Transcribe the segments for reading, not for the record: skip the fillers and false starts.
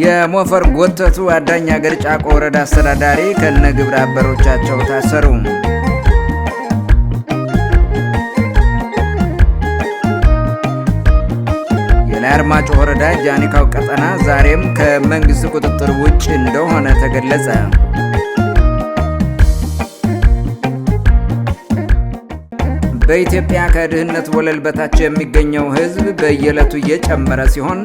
የሞፈር ጎተቱ አዳኝ ሀገር ጫቆ ወረዳ አስተዳዳሪ ከነግብረ አበሮቻቸው ታሰሩ። የላይ አርማጭሆ ወረዳ ጃኒካው ቀጠና ዛሬም ከመንግስት ቁጥጥር ውጭ እንደሆነ ተገለጸ። በኢትዮጵያ ከድህነት ወለል በታች የሚገኘው ህዝብ በየዕለቱ እየጨመረ ሲሆን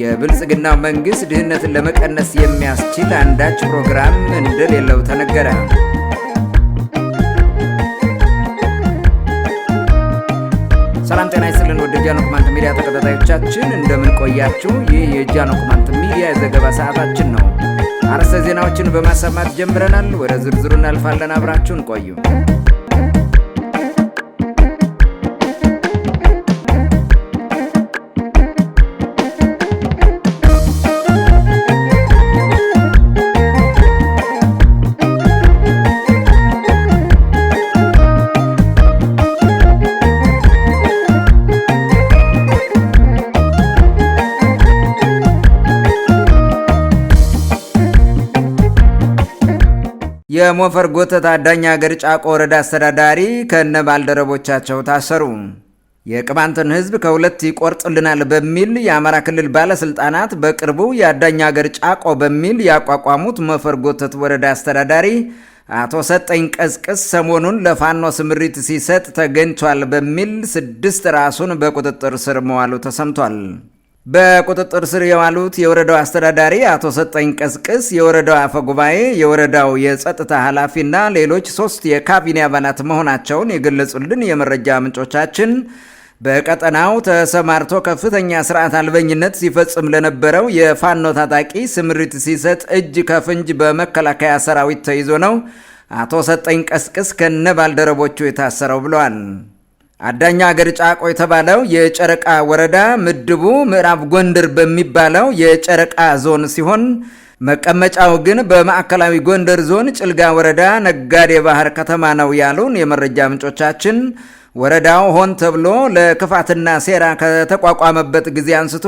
የብልጽግናው መንግስት ድህነትን ለመቀነስ የሚያስችል አንዳች ፕሮግራም እንደሌለው ተነገረ። ሰላም ጤና ይስጥልን ወደ ጃኖ ቅማንት ሚዲያ ተከታታዮቻችን እንደምን ቆያችሁ? ይህ የጃኖ ቅማንት ሚዲያ የዘገባ ሰዓታችን ነው። አርዕስተ ዜናዎችን በማሰማት ጀምረናል። ወደ ዝርዝሩ እናልፋለን። አብራችሁን ቆዩ። የሞፈር ጎተት አዳኝ ሀገር ጫቆ ወረዳ አስተዳዳሪ ከነ ባልደረቦቻቸው ታሰሩ። የቅማንትን ህዝብ ከሁለት ይቆርጥልናል በሚል የአማራ ክልል ባለስልጣናት በቅርቡ የአዳኝ ሀገር ጫቆ በሚል ያቋቋሙት ሞፈር ጎተት ወረዳ አስተዳዳሪ አቶ ሰጠኝ ቀስቅስ ሰሞኑን ለፋኖ ስምሪት ሲሰጥ ተገኝቷል በሚል 6 ራሱን በቁጥጥር ስር መዋሉ ተሰምቷል። በቁጥጥር ስር የዋሉት የወረዳው አስተዳዳሪ አቶ ሰጠኝ ቀስቅስ፣ የወረዳው አፈጉባኤ፣ የወረዳው የጸጥታ ኃላፊና ሌሎች 3 የካቢኔ አባላት መሆናቸውን የገለጹልን የመረጃ ምንጮቻችን በቀጠናው ተሰማርቶ ከፍተኛ ስርዓት አልበኝነት ሲፈጽም ለነበረው የፋኖ ታጣቂ ስምሪት ሲሰጥ እጅ ከፍንጅ በመከላከያ ሰራዊት ተይዞ ነው አቶ ሰጠኝ ቀስቅስ ከነ ባልደረቦቹ የታሰረው ብለዋል። አዳኝ ሀገር ጫቆ የተባለው የጨረቃ ወረዳ ምድቡ ምዕራብ ጎንደር በሚባለው የጨረቃ ዞን ሲሆን መቀመጫው ግን በማዕከላዊ ጎንደር ዞን ጭልጋ ወረዳ ነጋዴ ባህር ከተማ ነው ያሉን የመረጃ ምንጮቻችን ወረዳው ሆን ተብሎ ለክፋትና ሴራ ከተቋቋመበት ጊዜ አንስቶ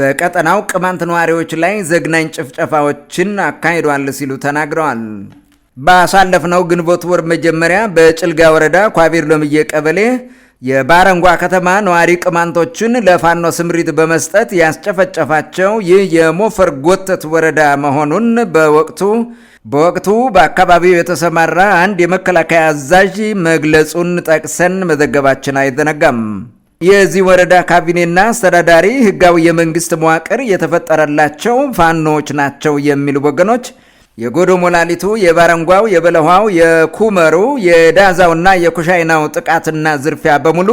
በቀጠናው ቅማንት ነዋሪዎች ላይ ዘግናኝ ጭፍጨፋዎችን አካሂዷል ሲሉ ተናግረዋል። ባሳለፍነው ግንቦት ወር መጀመሪያ በጭልጋ ወረዳ ኳቢር ሎምዬ ቀበሌ የባረንጓ ከተማ ነዋሪ ቅማንቶችን ለፋኖ ስምሪት በመስጠት ያስጨፈጨፋቸው ይህ የሞፈር ጎተት ወረዳ መሆኑን በወቅቱ በአካባቢው የተሰማራ አንድ የመከላከያ አዛዥ መግለጹን ጠቅሰን መዘገባችን አይዘነጋም። የዚህ ወረዳ ካቢኔና አስተዳዳሪ ህጋዊ የመንግስት መዋቅር የተፈጠረላቸው ፋኖች ናቸው የሚሉ ወገኖች የጎዶ ሞላሊቱ፣ የባረንጓው፣ የበለኋው፣ የኩመሩ፣ የዳዛውና የኩሻይናው ጥቃትና ዝርፊያ በሙሉ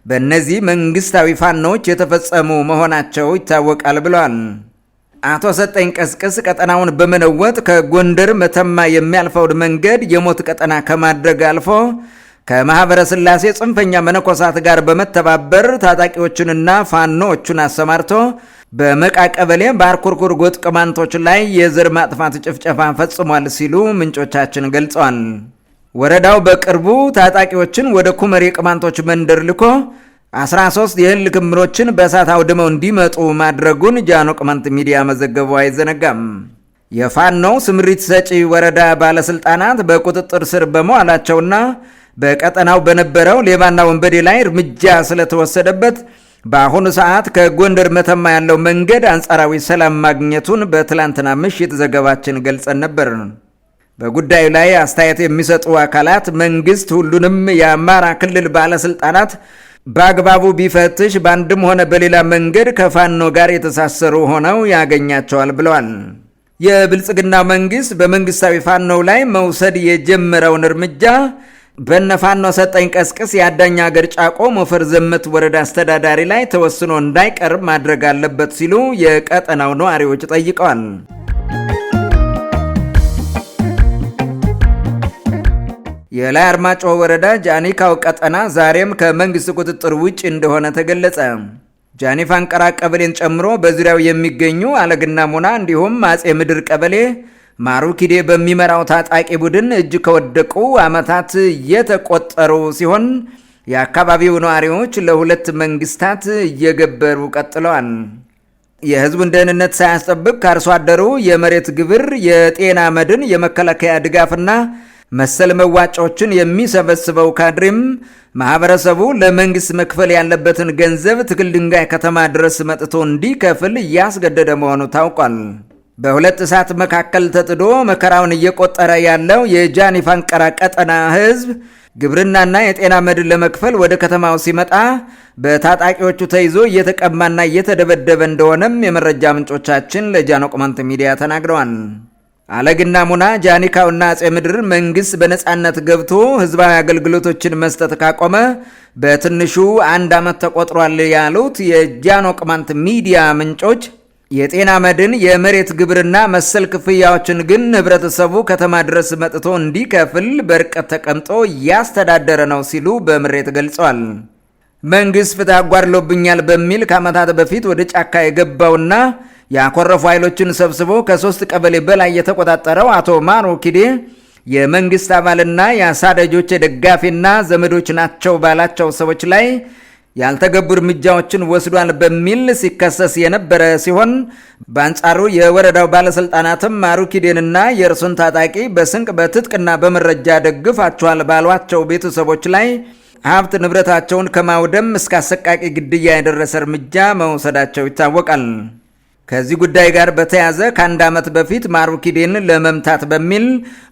በእነዚህ መንግስታዊ ፋኖች የተፈጸሙ መሆናቸው ይታወቃል ብለዋል። አቶ ሰጠኝ ቀስቅስ ቀጠናውን በመነወጥ ከጎንደር መተማ የሚያልፈው መንገድ የሞት ቀጠና ከማድረግ አልፎ ከማህበረ ስላሴ ጽንፈኛ መነኮሳት ጋር በመተባበር ታጣቂዎቹንና ፋኖዎቹን አሰማርቶ በመቃ ቀበሌ በአርኩርኩር ጎጥ ቅማንቶች ላይ የዘር ማጥፋት ጭፍጨፋ ፈጽሟል ሲሉ ምንጮቻችን ገልጸዋል። ወረዳው በቅርቡ ታጣቂዎችን ወደ ኩመር የቅማንቶች መንደር ልኮ 13 የእህል ክምሮችን በእሳት አውድመው እንዲመጡ ማድረጉን ጃኖ ቅማንት ሚዲያ መዘገቡ አይዘነጋም። የፋኖው ስምሪት ሰጪ ወረዳ ባለስልጣናት በቁጥጥር ስር በመዋላቸውና በቀጠናው በነበረው ሌባና ወንበዴ ላይ እርምጃ ስለተወሰደበት በአሁኑ ሰዓት ከጎንደር መተማ ያለው መንገድ አንጻራዊ ሰላም ማግኘቱን በትላንትና ምሽት ዘገባችን ገልጸን ነበር። በጉዳዩ ላይ አስተያየት የሚሰጡ አካላት መንግስት ሁሉንም የአማራ ክልል ባለስልጣናት በአግባቡ ቢፈትሽ በአንድም ሆነ በሌላ መንገድ ከፋኖ ጋር የተሳሰሩ ሆነው ያገኛቸዋል ብለዋል። የብልጽግና መንግስት በመንግስታዊ ፋኖው ላይ መውሰድ የጀመረውን እርምጃ በነፋኖ ሰጠኝ ቀስቅስ የአዳኝ ሀገር ጫቆ ሞፈር ዘመት ወረዳ አስተዳዳሪ ላይ ተወስኖ እንዳይቀር ማድረግ አለበት ሲሉ የቀጠናው ነዋሪዎች ጠይቀዋል። የላይ አርማጭሆ ወረዳ ጃኒካው ቀጠና ዛሬም ከመንግስት ቁጥጥር ውጭ እንደሆነ ተገለጸ። ጃኒፋን ቀራ ቀበሌን ጨምሮ በዙሪያው የሚገኙ አለግና ሞና እንዲሁም አጼ ምድር ቀበሌ ማሩኪዴ በሚመራው ታጣቂ ቡድን እጅ ከወደቁ ዓመታት የተቆጠሩ ሲሆን የአካባቢው ነዋሪዎች ለሁለት መንግስታት እየገበሩ ቀጥለዋል። የህዝቡን ደህንነት ሳያስጠብቅ ከአርሶ አደሩ የመሬት ግብር፣ የጤና መድን፣ የመከላከያ ድጋፍና መሰል መዋጮችን የሚሰበስበው ካድሬም ማህበረሰቡ ለመንግስት መክፈል ያለበትን ገንዘብ ትክል ድንጋይ ከተማ ድረስ መጥቶ እንዲከፍል እያስገደደ መሆኑ ታውቋል። በሁለት እሳት መካከል ተጥዶ መከራውን እየቆጠረ ያለው የጃኒ ፋንቀራ ቀጠና ህዝብ ግብርናና የጤና መድን ለመክፈል ወደ ከተማው ሲመጣ በታጣቂዎቹ ተይዞ እየተቀማና እየተደበደበ እንደሆነም የመረጃ ምንጮቻችን ለጃኖ ቅማንት ሚዲያ ተናግረዋል። አለግና ሙና፣ ጃኒካውና አጼ ምድር መንግስት በነጻነት ገብቶ ህዝባዊ አገልግሎቶችን መስጠት ካቆመ በትንሹ 1 ዓመት ተቆጥሯል ያሉት የጃኖ ቅማንት ሚዲያ ምንጮች የጤና መድን፣ የመሬት ግብርና መሰል ክፍያዎችን ግን ህብረተሰቡ ከተማ ድረስ መጥቶ እንዲከፍል በርቀት ተቀምጦ እያስተዳደረ ነው ሲሉ በምሬት ገልጸዋል። መንግስት ፍትህ አጓድሎብኛል በሚል ከዓመታት በፊት ወደ ጫካ የገባውና ያኮረፉ ኃይሎችን ሰብስቦ ከ3 ቀበሌ በላይ የተቆጣጠረው አቶ ማሩ ኪዴ የመንግስት አባልና የአሳዳጆች ደጋፊና ዘመዶች ናቸው ባላቸው ሰዎች ላይ ያልተገቡ እርምጃዎችን ወስዷል በሚል ሲከሰስ የነበረ ሲሆን በአንጻሩ የወረዳው ባለስልጣናትም ማሩ ኪዴንና የእርሱን ታጣቂ በስንቅ በትጥቅና በመረጃ ደግፋቸዋል ባሏቸው ቤተሰቦች ላይ ሀብት ንብረታቸውን ከማውደም እስከ አሰቃቂ ግድያ የደረሰ እርምጃ መውሰዳቸው ይታወቃል። ከዚህ ጉዳይ ጋር በተያያዘ ከ1 ዓመት በፊት ማሩ ኪዴን ለመምታት በሚል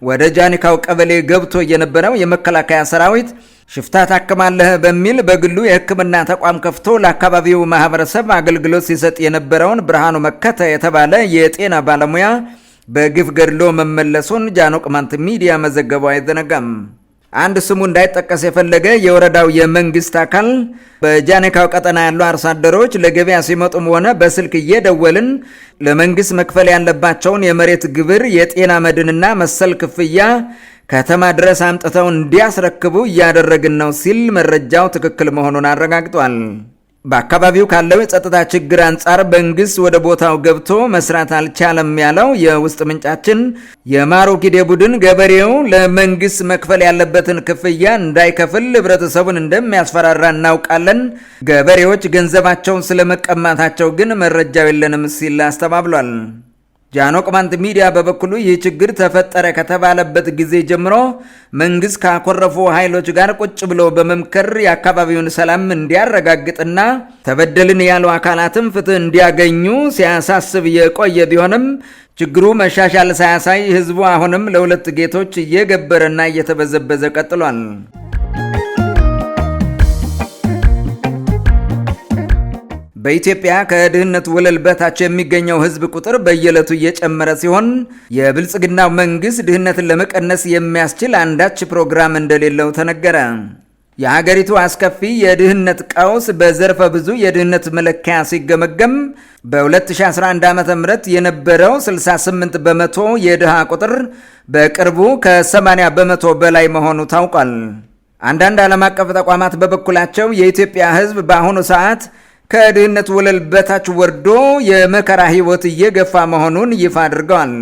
ወደ ጃኒካው ቀበሌ ገብቶ የነበረው የመከላከያ ሰራዊት ሽፍታ ታክማለህ በሚል በግሉ የሕክምና ተቋም ከፍቶ ለአካባቢው ማህበረሰብ አገልግሎት ሲሰጥ የነበረውን ብርሃኑ መከተ የተባለ የጤና ባለሙያ በግፍ ገድሎ መመለሱን ጃኖ ቅማንት ሚዲያ መዘገቡ አይዘነጋም። አንድ ስሙ እንዳይጠቀስ የፈለገ የወረዳው የመንግስት አካል በጃኒካው ቀጠና ያሉ አርሶ አደሮች ለገበያ ሲመጡም ሆነ በስልክ እየደወልን ለመንግስት መክፈል ያለባቸውን የመሬት ግብር፣ የጤና መድንና መሰል ክፍያ ከተማ ድረስ አምጥተው እንዲያስረክቡ እያደረግን ነው ሲል መረጃው ትክክል መሆኑን አረጋግጧል። በአካባቢው ካለው የጸጥታ ችግር አንጻር መንግስት ወደ ቦታው ገብቶ መስራት አልቻለም ያለው የውስጥ ምንጫችን የማሩ ኪዴ ቡድን ገበሬው ለመንግስት መክፈል ያለበትን ክፍያ እንዳይከፍል ህብረተሰቡን እንደሚያስፈራራ እናውቃለን፣ ገበሬዎች ገንዘባቸውን ስለመቀማታቸው ግን መረጃው የለንም ሲል አስተባብሏል። ጃኖ ቅማንት ሚዲያ በበኩሉ ይህ ችግር ተፈጠረ ከተባለበት ጊዜ ጀምሮ መንግስት ካኮረፉ ኃይሎች ጋር ቁጭ ብሎ በመምከር የአካባቢውን ሰላም እንዲያረጋግጥና ተበደልን ያሉ አካላትም ፍትህ እንዲያገኙ ሲያሳስብ የቆየ ቢሆንም ችግሩ መሻሻል ሳያሳይ ህዝቡ አሁንም ለሁለት ጌቶች እየገበረና እየተበዘበዘ ቀጥሏል። በኢትዮጵያ ከድህነት ወለል በታች የሚገኘው ህዝብ ቁጥር በየዕለቱ እየጨመረ ሲሆን የብልጽግናው መንግስት ድህነትን ለመቀነስ የሚያስችል አንዳች ፕሮግራም እንደሌለው ተነገረ። የሀገሪቱ አስከፊ የድህነት ቀውስ በዘርፈ ብዙ የድህነት መለኪያ ሲገመገም በ2011 ዓ.ም የነበረው 68 በመቶ የድሃ ቁጥር በቅርቡ ከ80 በመቶ በላይ መሆኑ ታውቋል። አንዳንድ ዓለም አቀፍ ተቋማት በበኩላቸው የኢትዮጵያ ህዝብ በአሁኑ ሰዓት ከድህነት ወለል በታች ወርዶ የመከራ ህይወት እየገፋ መሆኑን ይፋ አድርገዋል።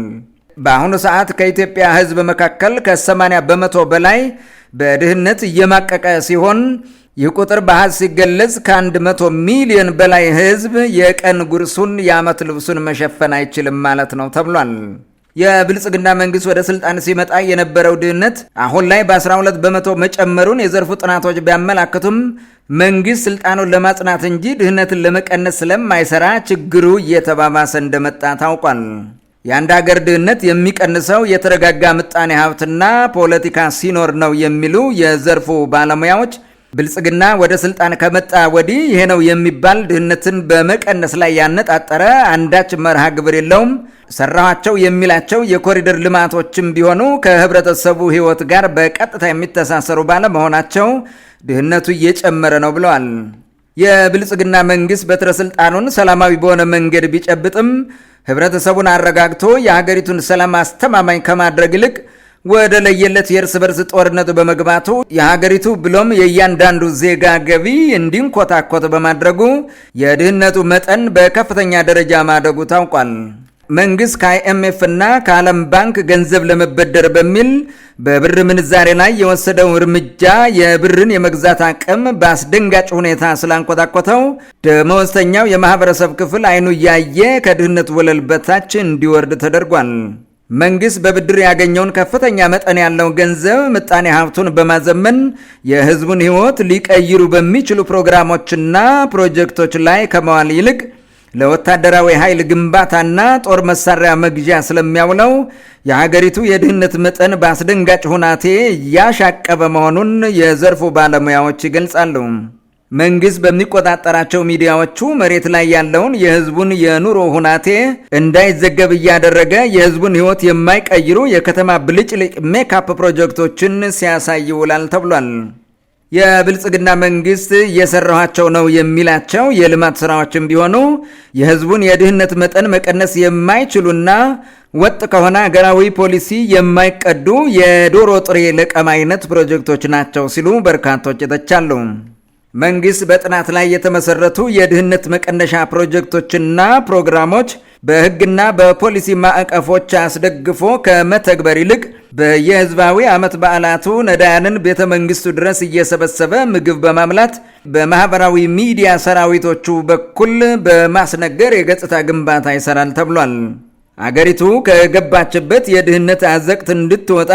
በአሁኑ ሰዓት ከኢትዮጵያ ህዝብ መካከል ከ80 በመቶ በላይ በድህነት እየማቀቀ ሲሆን ይህ ቁጥር በአሃዝ ሲገለጽ ከ100 ሚሊዮን በላይ ህዝብ የቀን ጉርሱን የዓመት ልብሱን መሸፈን አይችልም ማለት ነው ተብሏል። የብልጽግና መንግስት ወደ ስልጣን ሲመጣ የነበረው ድህነት አሁን ላይ በ12 በመቶ መጨመሩን የዘርፉ ጥናቶች ቢያመላክቱም መንግስት ስልጣኑን ለማጽናት እንጂ ድህነትን ለመቀነስ ስለማይሰራ ችግሩ እየተባባሰ እንደመጣ ታውቋል። የአንድ ሀገር ድህነት የሚቀንሰው የተረጋጋ ምጣኔ ሀብትና ፖለቲካ ሲኖር ነው የሚሉ የዘርፉ ባለሙያዎች ብልጽግና ወደ ስልጣን ከመጣ ወዲህ ይሄ ነው የሚባል ድህነትን በመቀነስ ላይ ያነጣጠረ አንዳች መርሃ ግብር የለውም። ሰራኋቸው የሚላቸው የኮሪደር ልማቶችም ቢሆኑ ከህብረተሰቡ ህይወት ጋር በቀጥታ የሚተሳሰሩ ባለመሆናቸው ድህነቱ እየጨመረ ነው ብለዋል። የብልጽግና መንግስት በትረ ስልጣኑን ሰላማዊ በሆነ መንገድ ቢጨብጥም ህብረተሰቡን አረጋግቶ የሀገሪቱን ሰላም አስተማማኝ ከማድረግ ይልቅ ወደ ለየለት የእርስ በርስ ጦርነት በመግባቱ የሀገሪቱ ብሎም የእያንዳንዱ ዜጋ ገቢ እንዲንኮታኮት በማድረጉ የድህነቱ መጠን በከፍተኛ ደረጃ ማደጉ ታውቋል። መንግስት ከአይኤምኤፍ እና ከዓለም ባንክ ገንዘብ ለመበደር በሚል በብር ምንዛሬ ላይ የወሰደው እርምጃ የብርን የመግዛት አቅም በአስደንጋጭ ሁኔታ ስላንኮታኮተው ደመወዝተኛው የማህበረሰብ ክፍል አይኑ እያየ ከድህነት ወለል በታች እንዲወርድ ተደርጓል። መንግስት በብድር ያገኘውን ከፍተኛ መጠን ያለው ገንዘብ ምጣኔ ሀብቱን በማዘመን የህዝቡን ህይወት ሊቀይሩ በሚችሉ ፕሮግራሞችና ፕሮጀክቶች ላይ ከመዋል ይልቅ ለወታደራዊ ኃይል ግንባታና ጦር መሳሪያ መግዣ ስለሚያውለው የሀገሪቱ የድህነት መጠን በአስደንጋጭ ሁናቴ እያሻቀበ መሆኑን የዘርፉ ባለሙያዎች ይገልጻሉ። መንግስት በሚቆጣጠራቸው ሚዲያዎቹ መሬት ላይ ያለውን የህዝቡን የኑሮ ሁናቴ እንዳይዘገብ እያደረገ የህዝቡን ህይወት የማይቀይሩ የከተማ ብልጭልጭ ሜካፕ ፕሮጀክቶችን ሲያሳይ ይውላል ተብሏል። የብልጽግና መንግስት እየሰራኋቸው ነው የሚላቸው የልማት ስራዎችም ቢሆኑ የህዝቡን የድህነት መጠን መቀነስ የማይችሉና ወጥ ከሆነ ሀገራዊ ፖሊሲ የማይቀዱ የዶሮ ጥሬ ለቀማ አይነት ፕሮጀክቶች ናቸው ሲሉ በርካቶች ይተቻሉ። መንግስት በጥናት ላይ የተመሰረቱ የድህነት መቀነሻ ፕሮጀክቶችና ፕሮግራሞች በህግና በፖሊሲ ማዕቀፎች አስደግፎ ከመተግበር ይልቅ በየህዝባዊ ዓመት በዓላቱ ነዳያንን ቤተ መንግስቱ ድረስ እየሰበሰበ ምግብ በማምላት በማህበራዊ ሚዲያ ሰራዊቶቹ በኩል በማስነገር የገጽታ ግንባታ ይሰራል ተብሏል። አገሪቱ ከገባችበት የድህነት አዘቅት እንድትወጣ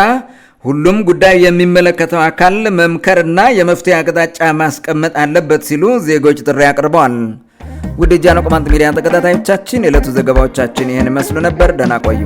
ሁሉም ጉዳይ የሚመለከተው አካል መምከርና የመፍትሄ አቅጣጫ ማስቀመጥ አለበት ሲሉ ዜጎች ጥሪ አቅርበዋል። ውድ ጃኖ ቅማንት ሚዲያ ተከታታዮቻችን የዕለቱ ዘገባዎቻችን ይህን ይመስሉ ነበር። ደህና ቆዩ።